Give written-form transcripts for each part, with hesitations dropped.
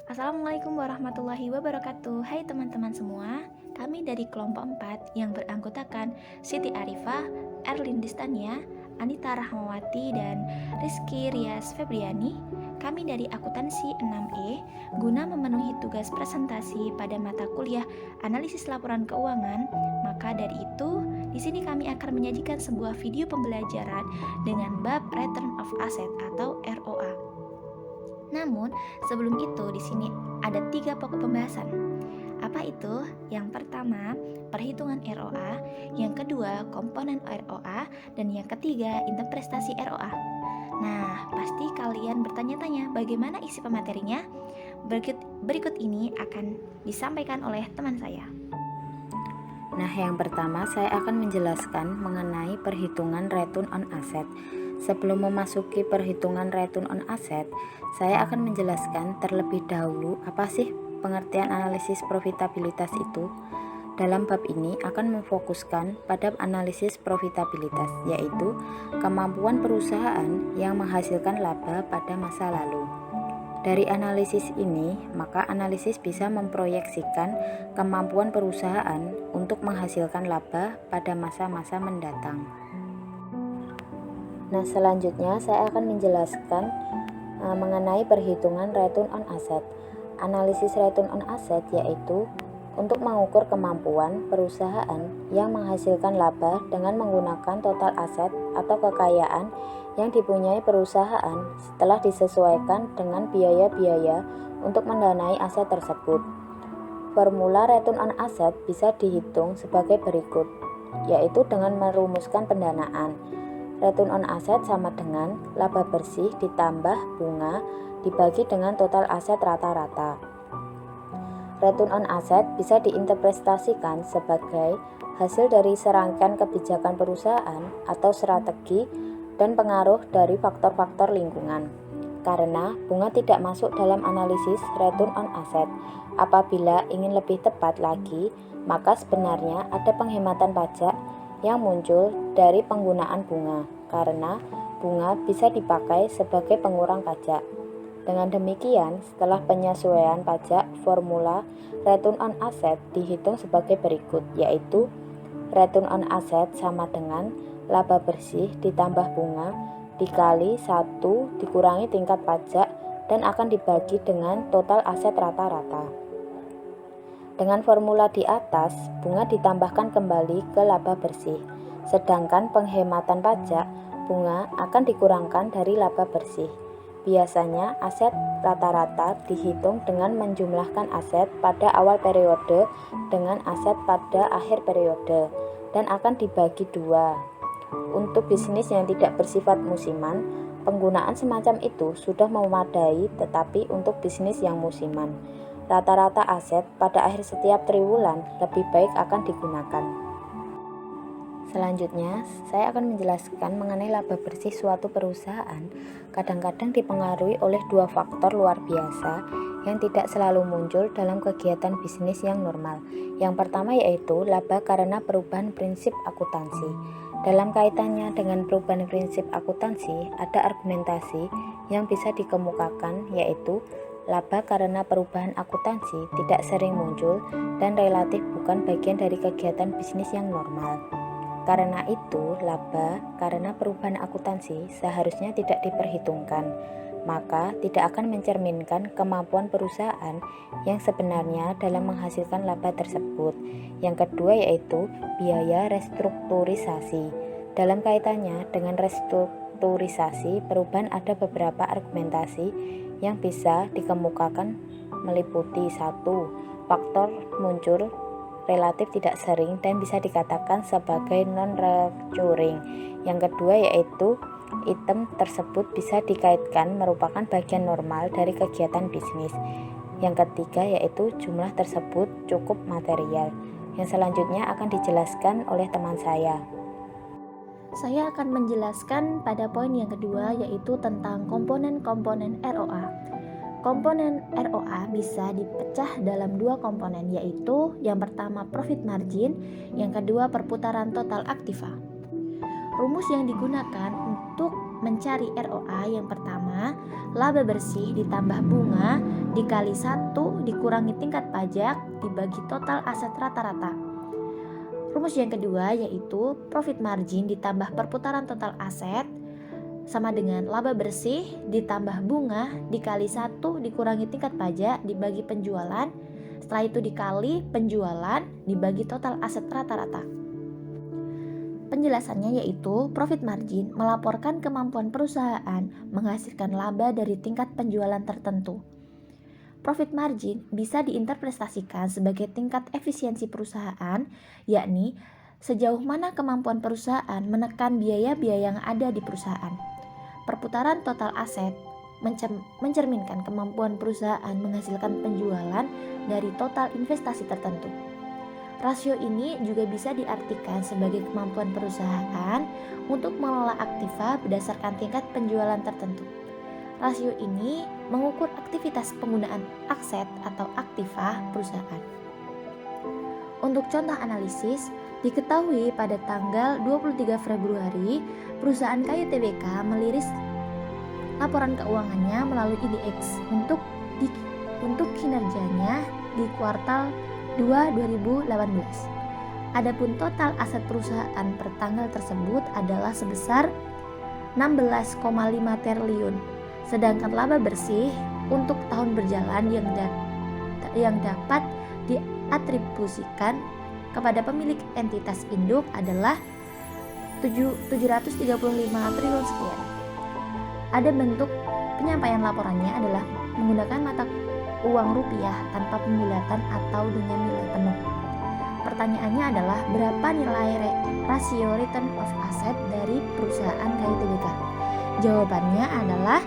Assalamualaikum warahmatullahi wabarakatuh. Hai teman-teman semua, kami dari kelompok 4 yang beranggotakan Siti Arifah, Erlin Distania, Anita Rahmawati, dan Rizky Rias Febriani. Kami dari akuntansi 6E guna memenuhi tugas presentasi pada mata kuliah analisis laporan keuangan. Maka dari itu, di sini kami akan menyajikan sebuah video pembelajaran dengan bab Return of Asset atau ROA. Namun, sebelum itu di sini ada 3 pokok pembahasan. Apa itu? Yang pertama, perhitungan ROA, yang kedua, komponen ROA, dan yang ketiga, interpretasi ROA. Nah, pasti kalian bertanya-tanya bagaimana isi pematerinya? Berikut ini akan disampaikan oleh teman saya. Nah, yang pertama saya akan menjelaskan mengenai perhitungan return on asset. Sebelum memasuki perhitungan return on asset, saya akan menjelaskan terlebih dahulu apa sih pengertian analisis profitabilitas itu. Dalam bab ini akan memfokuskan pada analisis profitabilitas, yaitu kemampuan perusahaan yang menghasilkan laba pada masa lalu. Dari analisis ini, maka analisis bisa memproyeksikan kemampuan perusahaan untuk menghasilkan laba pada masa-masa mendatang. Nah, selanjutnya saya akan menjelaskan mengenai perhitungan return on asset. Analisis return on asset yaitu untuk mengukur kemampuan perusahaan yang menghasilkan laba dengan menggunakan total aset atau kekayaan yang dipunyai perusahaan setelah disesuaikan dengan biaya-biaya untuk mendanai aset tersebut. Formula return on asset bisa dihitung sebagai berikut, yaitu dengan merumuskan pendanaan. Return on asset sama dengan laba bersih ditambah bunga dibagi dengan total aset rata-rata. Return on asset bisa diinterpretasikan sebagai hasil dari serangkaian kebijakan perusahaan atau strategi dan pengaruh dari faktor-faktor lingkungan. Karena bunga tidak masuk dalam analisis return on asset, apabila ingin lebih tepat lagi, maka sebenarnya ada penghematan pajak yang muncul dari penggunaan bunga, karena bunga bisa dipakai sebagai pengurang pajak. Dengan demikian, setelah penyesuaian pajak, formula return on asset dihitung sebagai berikut, yaitu return on asset sama dengan laba bersih ditambah bunga dikali 1 dikurangi tingkat pajak dan akan dibagi dengan total aset rata-rata. Dengan formula di atas, bunga ditambahkan kembali ke laba bersih, sedangkan penghematan pajak, bunga akan dikurangkan dari laba bersih. Biasanya aset rata-rata dihitung dengan menjumlahkan aset pada awal periode dengan aset pada akhir periode dan akan dibagi 2. Untuk bisnis yang tidak bersifat musiman, penggunaan semacam itu sudah memadai, tetapi untuk bisnis yang musiman, rata-rata aset pada akhir setiap triwulan lebih baik akan digunakan. Selanjutnya, saya akan menjelaskan mengenai laba bersih suatu perusahaan. Kadang-kadang dipengaruhi oleh 2 faktor luar biasa yang tidak selalu muncul dalam kegiatan bisnis yang normal. Yang pertama yaitu laba karena perubahan prinsip akuntansi. Dalam kaitannya dengan perubahan prinsip akuntansi, ada argumentasi yang bisa dikemukakan, yaitu laba karena perubahan akuntansi tidak sering muncul dan relatif bukan bagian dari kegiatan bisnis yang normal. Karena itu, laba karena perubahan akuntansi seharusnya tidak diperhitungkan, maka tidak akan mencerminkan kemampuan perusahaan yang sebenarnya dalam menghasilkan laba tersebut. Yang kedua yaitu biaya restrukturisasi. Dalam kaitannya dengan restrukturisasi, perubahan ada beberapa argumentasi yang bisa dikemukakan meliputi 1. Faktor muncul relatif tidak sering dan bisa dikatakan sebagai non-recurring. Yang kedua yaitu item tersebut bisa dikaitkan merupakan bagian normal dari kegiatan bisnis. Yang ketiga yaitu jumlah tersebut cukup material. Yang selanjutnya akan dijelaskan oleh teman saya. Saya akan menjelaskan pada poin yang kedua, yaitu tentang komponen-komponen ROA. Komponen ROA bisa dipecah dalam 2 komponen, yaitu yang pertama profit margin, yang kedua perputaran total aktiva. Rumus yang digunakan untuk mencari ROA yang pertama, laba bersih ditambah bunga dikali 1 dikurangi tingkat pajak dibagi total aset rata-rata. Rumus yang kedua yaitu profit margin ditambah perputaran total aset sama dengan laba bersih ditambah bunga dikali 1 dikurangi tingkat pajak dibagi penjualan, setelah itu dikali penjualan dibagi total aset rata-rata. Penjelasannya yaitu profit margin melaporkan kemampuan perusahaan menghasilkan laba dari tingkat penjualan tertentu. Profit margin bisa diinterpretasikan sebagai tingkat efisiensi perusahaan, yakni sejauh mana kemampuan perusahaan menekan biaya-biaya yang ada di perusahaan. Perputaran total aset mencerminkan kemampuan perusahaan menghasilkan penjualan dari total investasi tertentu. Rasio ini juga bisa diartikan sebagai kemampuan perusahaan untuk mengelola aktiva berdasarkan tingkat penjualan tertentu. Rasio ini mengukur aktivitas penggunaan aset atau aktiva perusahaan. Untuk contoh analisis, diketahui pada tanggal 23 Februari, perusahaan kayu TBK merilis laporan keuangannya melalui IDX untuk kinerjanya di kuartal 2 2018. Adapun total aset perusahaan per tanggal tersebut adalah sebesar 16,5 triliun. Sedangkan laba bersih untuk tahun berjalan yang dapat diatribusikan kepada pemilik entitas induk adalah 735 triliun sekian. Ada bentuk penyampaian laporannya adalah menggunakan mata uang rupiah tanpa pembulatan atau dengan nilai penuh. Pertanyaannya adalah berapa nilai rasio return of asset dari perusahaan kayu TBK? Jawabannya adalah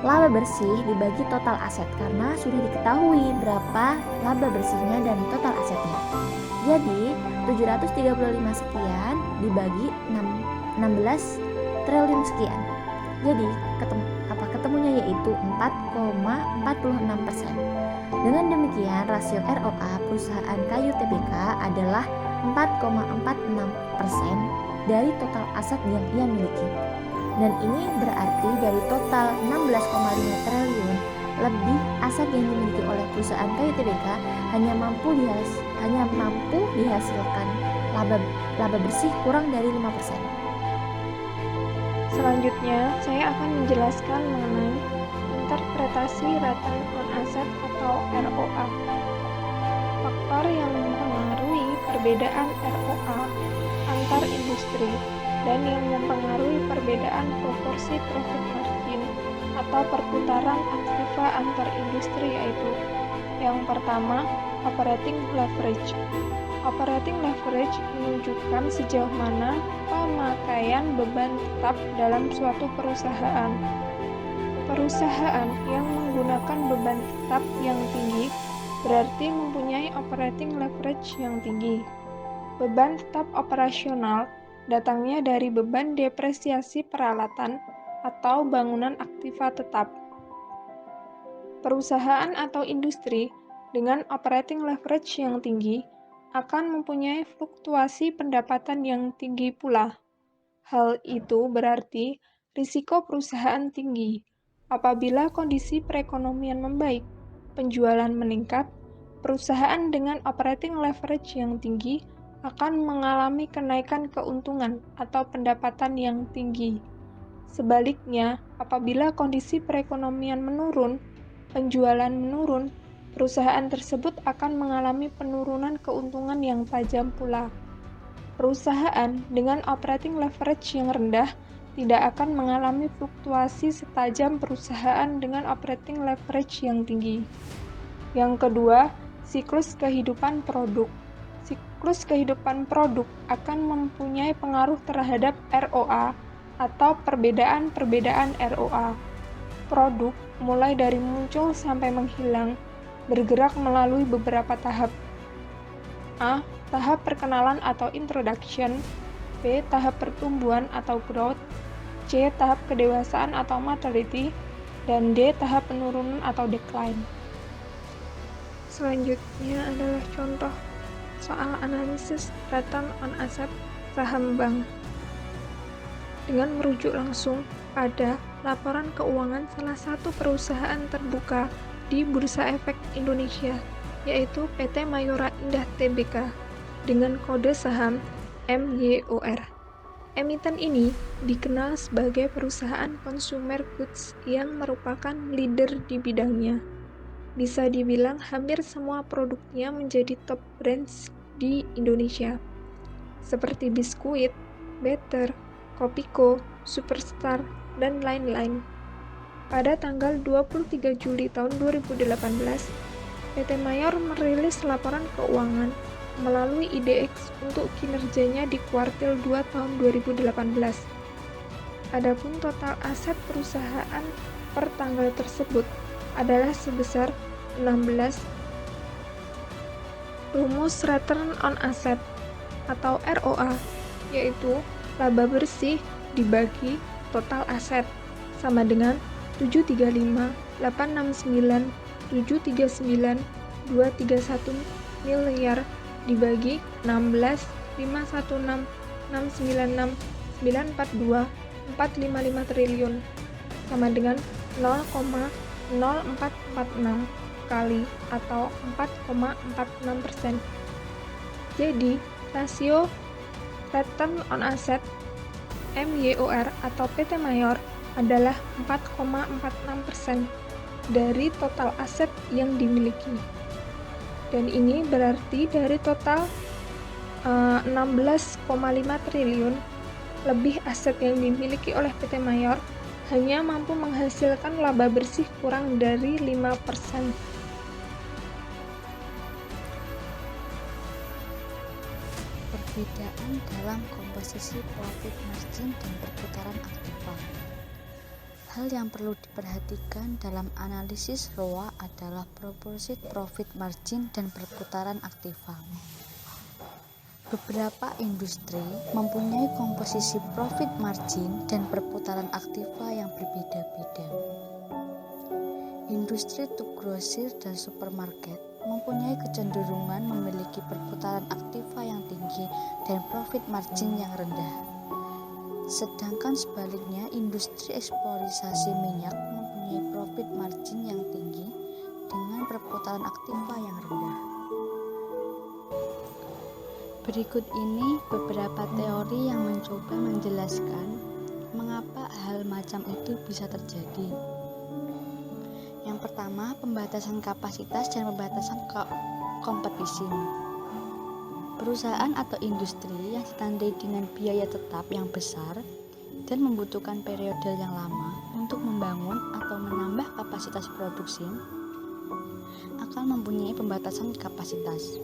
laba bersih dibagi total aset karena sudah diketahui berapa laba bersihnya dan total asetnya. Jadi 735 sekian dibagi 16 triliun sekian. Jadi ketemunya yaitu 4,46%. Dengan demikian rasio ROA perusahaan kayu TBK adalah 4,46% dari total aset yang ia miliki. Dan ini berarti dari total 16,5 triliun lebih aset yang dimiliki oleh perusahaan kayu TBK hanya mampu dihasilkan laba bersih kurang dari 5%. Selanjutnya, saya akan menjelaskan mengenai interpretasi return on asset atau ROA. Faktor yang mempengaruhi perbedaan ROA antar industri dan yang mempengaruhi perbedaan proporsi profit margin atau perputaran aktiva antar industri yaitu yang pertama, operating leverage. Operating leverage menunjukkan sejauh mana pemakaian beban tetap dalam suatu perusahaan. Perusahaan yang menggunakan beban tetap yang tinggi berarti mempunyai operating leverage yang tinggi. Beban tetap operasional datangnya dari beban depresiasi peralatan atau bangunan aktiva tetap. Perusahaan atau industri dengan operating leverage yang tinggi akan mempunyai fluktuasi pendapatan yang tinggi pula. Hal itu berarti risiko perusahaan tinggi. Apabila kondisi perekonomian membaik, penjualan meningkat, perusahaan dengan operating leverage yang tinggi akan mengalami kenaikan keuntungan atau pendapatan yang tinggi. Sebaliknya, apabila kondisi perekonomian menurun, penjualan menurun, perusahaan tersebut akan mengalami penurunan keuntungan yang tajam pula. Perusahaan dengan operating leverage yang rendah tidak akan mengalami fluktuasi setajam perusahaan dengan operating leverage yang tinggi. Yang kedua, siklus kehidupan produk. Siklus kehidupan produk akan mempunyai pengaruh terhadap ROA atau perbedaan-perbedaan ROA. Produk mulai dari muncul sampai menghilang bergerak melalui beberapa tahap. A. Tahap perkenalan atau introduction. B. Tahap pertumbuhan atau growth. C. Tahap kedewasaan atau maturity. Dan D. Tahap penurunan atau decline. Selanjutnya adalah contoh soal analisis return on asset saham bank. Dengan merujuk langsung pada laporan keuangan salah satu perusahaan terbuka di Bursa Efek Indonesia, yaitu PT Mayora Indah Tbk dengan kode saham MYOR. Emiten ini dikenal sebagai perusahaan consumer goods yang merupakan leader di bidangnya. Bisa dibilang hampir semua produknya menjadi top brands di Indonesia, seperti biskuit, Better, Kopiko, Superstar, dan lain-lain. Pada tanggal 23 Juli tahun 2018, PT Mayor merilis laporan keuangan melalui IDX untuk kinerjanya di kuartil 2 tahun 2018. Adapun total aset perusahaan per tanggal tersebut adalah sebesar 16. Rumus Return on Asset atau ROA, yaitu laba bersih dibagi total aset, sama dengan 735, 869, 739, 231 miliar dibagi 16, 516, 696, 942, 455 triliun, sama dengan 0,0446 kali atau 4,46%. Jadi, rasio return on asset MYOR atau PT Mayor adalah 4,46% dari total aset yang dimiliki. Dan ini berarti dari total 16,5 triliun lebih aset yang dimiliki oleh PT Mayor hanya mampu menghasilkan laba bersih kurang dari 5%. Perbedaan dalam komposisi profit margin dan perputaran aktiva. Hal yang perlu diperhatikan dalam analisis ROA adalah proporsi profit margin dan perputaran aktiva. Beberapa industri mempunyai komposisi profit margin dan perputaran aktiva yang berbeda-beda. Industri grosir dan supermarket mempunyai kecenderungan memiliki perputaran aktiva yang tinggi dan profit margin yang rendah. Sedangkan sebaliknya, industri eksploitasi minyak mempunyai profit margin yang tinggi dengan perputaran aktiva yang rendah. Berikut ini beberapa teori yang mencoba menjelaskan mengapa hal macam itu bisa terjadi. Yang pertama, pembatasan kapasitas dan pembatasan kompetisi. Perusahaan atau industri yang ditandai dengan biaya tetap yang besar dan membutuhkan periode yang lama untuk membangun atau menambah kapasitas produksi akan mempunyai pembatasan kapasitas.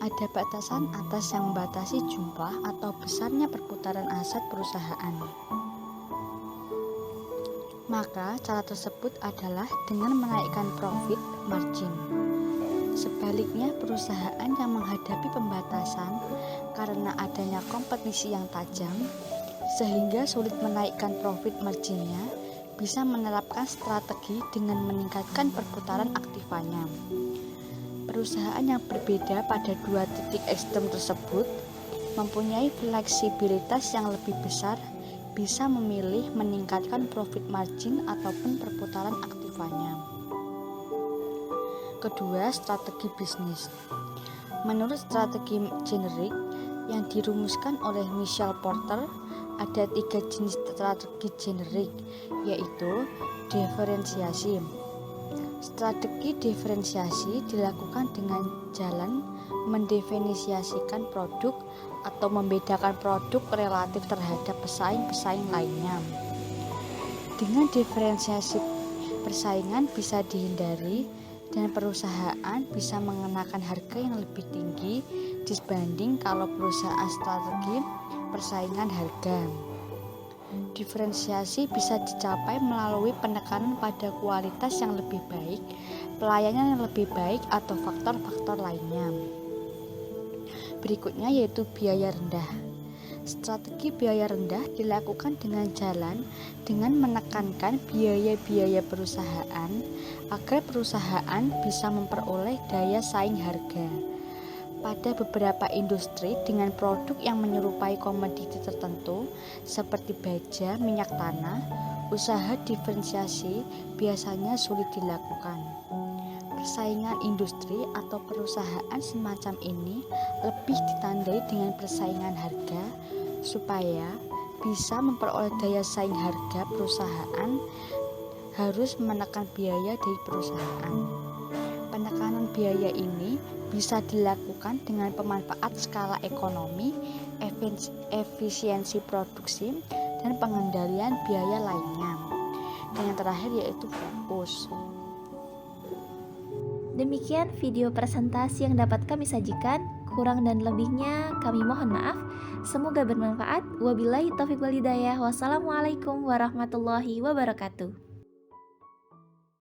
Ada batasan atas yang membatasi jumlah atau besarnya perputaran aset perusahaan. Maka cara tersebut adalah dengan menaikkan profit margin. Sebaliknya, perusahaan yang menghadapi pembatasan karena adanya kompetisi yang tajam, sehingga sulit menaikkan profit marginnya, bisa menerapkan strategi dengan meningkatkan perputaran aktivanya. Perusahaan yang berbeda pada dua titik ekstrem tersebut mempunyai fleksibilitas yang lebih besar, bisa memilih meningkatkan profit margin ataupun perputaran aktivanya. Kedua, strategi bisnis. Menurut strategi generik yang dirumuskan oleh Michael Porter, ada 3 jenis strategi generik, yaitu diferensiasi. Strategi diferensiasi dilakukan dengan jalan mendefinisiasikan produk atau membedakan produk relatif terhadap pesaing-pesaing lainnya. Dengan diferensiasi, persaingan bisa dihindari dan perusahaan bisa mengenakan harga yang lebih tinggi dibanding kalau perusahaan strategi persaingan harga. Diferensiasi bisa dicapai melalui penekanan pada kualitas yang lebih baik, pelayanan yang lebih baik, atau faktor-faktor lainnya. Berikutnya yaitu biaya rendah. Strategi biaya rendah dilakukan dengan menekankan biaya-biaya perusahaan agar perusahaan bisa memperoleh daya saing harga. Pada beberapa industri dengan produk yang menyerupai komoditi tertentu seperti baja, minyak tanah, usaha diferensiasi biasanya sulit dilakukan. Persaingan industri atau perusahaan semacam ini lebih ditandai dengan persaingan harga supaya bisa memperoleh daya saing harga perusahaan harus menekan biaya dari perusahaan. Penekanan biaya ini bisa dilakukan dengan pemanfaat skala ekonomi, efisiensi produksi, dan pengendalian biaya lainnya. Dan yang terakhir yaitu fokus. Demikian video presentasi yang dapat kami sajikan. Kurang dan lebihnya kami mohon maaf. Semoga bermanfaat. Wabillahi taufiq wal hidayah. Wassalamualaikum warahmatullahi wabarakatuh.